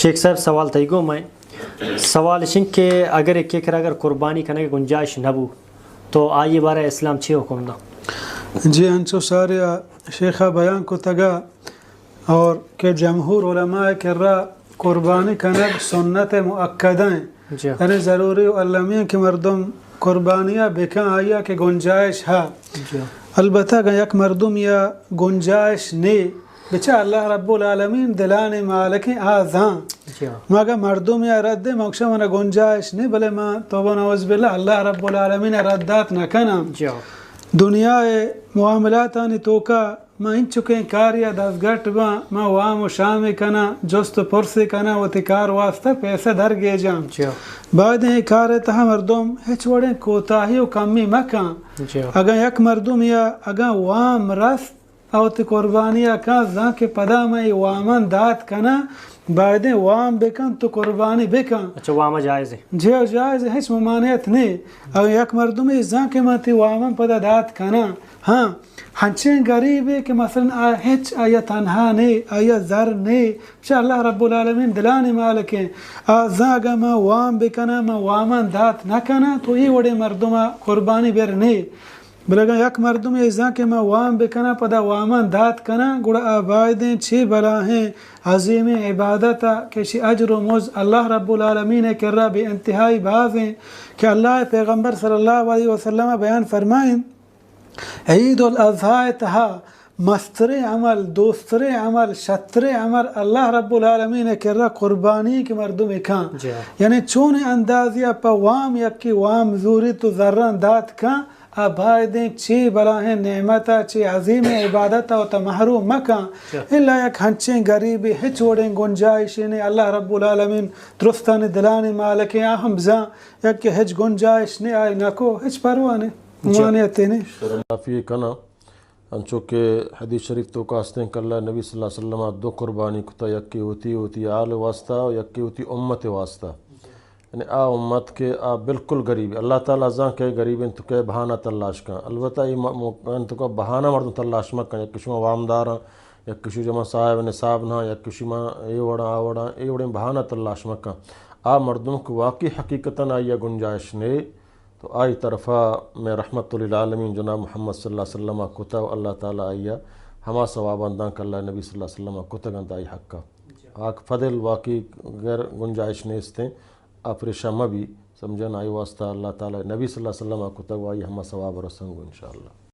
شیخ صاحب سوال تھی گو میں سوال شن کہ اگر ایک اگر قربانی کرنے کی گنجائش نہ ہو تو آئیے بارہ اسلام چھ حکم دا. جی انچو سارے شیخہ بیان کو تگا اور کہ جمہور علماء کرا قربانی کنگ سنت مؤکدہ ہیں. یعنی ضروری علمیہ کہ مردم قربانیاں بکن آیا کہ گنجائش ہے. البتہ کہ یک مردم یا گنجائش نہیں بچہ اللہ رب العالمین دلان مالکی آزان مگا مردم یا رد مکشہ منا گنجائش نہیں بلے ما توبہ نعوذ باللہ اللہ رب العالمین ردات نہ کنا دنیا معاملات آنی توکا ما ان چکیں کاریا دستگٹ ما وام و شام کنا جست پرسی کنا و تکار واسطہ پیسہ در گے جام بعد یہ کار تہا مردم ہچ وڑیں کوتاہی و کمی مکان اگر یک مردم یا اگر وام رست او تی قربانیہ کا زاں کے پدا میں وامن دات کنا بعد وام بکن تو قربانی بکن. اچھا وام جائز ہے؟ جی جائز ہے، ہیچ ممانعت نہیں. اگر یک مردم زاں کے ماتی وامن پدا دات کنا ہاں ہنچیں غریب ہے کہ مثلا ہیچ آیا تنہا نہیں آیا زر نہیں شاء اللہ رب العالمین دلانی مالک ہیں زاں اگر ما وام بکنا ما وامن دات نہ کنا تو یہ وڑے مردم قربانی بیر نہیں. بلگا یک مردم ایزاں کہ میں وام بکنا پدا وامن دات کنا گوڑا آبائدیں چھ بلا ہیں عظیم عبادتا کہ اجر و مز اللہ رب العالمین کر رہا بے انتہائی باز ہیں کہ اللہ پیغمبر صلی اللہ علیہ وسلم بیان فرمائیں عید الاضحیٰ تہا مستر عمل دوستر عمل شطر عمل اللہ رب العالمین کر رہا قربانی کی مردم کھاں یعنی چون اندازیہ پا وام یکی وام زوری تو ذران دات کھاں آبائدیں چی بلاہیں نعمتا چی عظیم عبادتا و تا محروم مکان اللہ یک ہنچیں غریبی ہچ وڑیں گنجائشیں اللہ رب العالمین درستان دلانی مالکیں آہم زاں یک کہ ہچ گنجائش نہیں آئی نکو ہچ پروانے ممانعتے نہیں معافی کنا انچو کہ حدیث شریف تو کہاستے ہیں کہ اللہ نبی صلی اللہ علیہ وسلم دو قربانی کتا یکی ہوتی آل واسطہ و یکی ہوتی امت واسطہ یعنی امت کے بالکل غریب اللہ تعالیٰ زاں کہ غریب تو کہ بہانہ تلاش کا البتہ یہ تو کہ بہانہ مردم تلاش مکن یا کشما وامدار یا کشو جمع صاحب نصاب نہ یا کشما اے وڑا اے وڑیں بہانہ تلاش مکن مردم کو واقعی حقیقتاً آئی گنجائش نے تو آئی طرفہ میں رحمت للعالمین جناب محمد صلی اللہ علیہ وسلم کتا اللہ تعالیٰ آئیا ہما ثواب اندان کہ اللہ نبی صلی اللہ علیہ وسلم کتا گند آئی حق کا آگ فضل واقعی غیر گنجائش نے اس تھیں پریشان بھی سمجھن آئی واسطہ اللہ تعالیٰ نبی صلی اللہ علیہ وسلم کو تک آئی ہمہ ثواب رسنگو انشاءاللہ.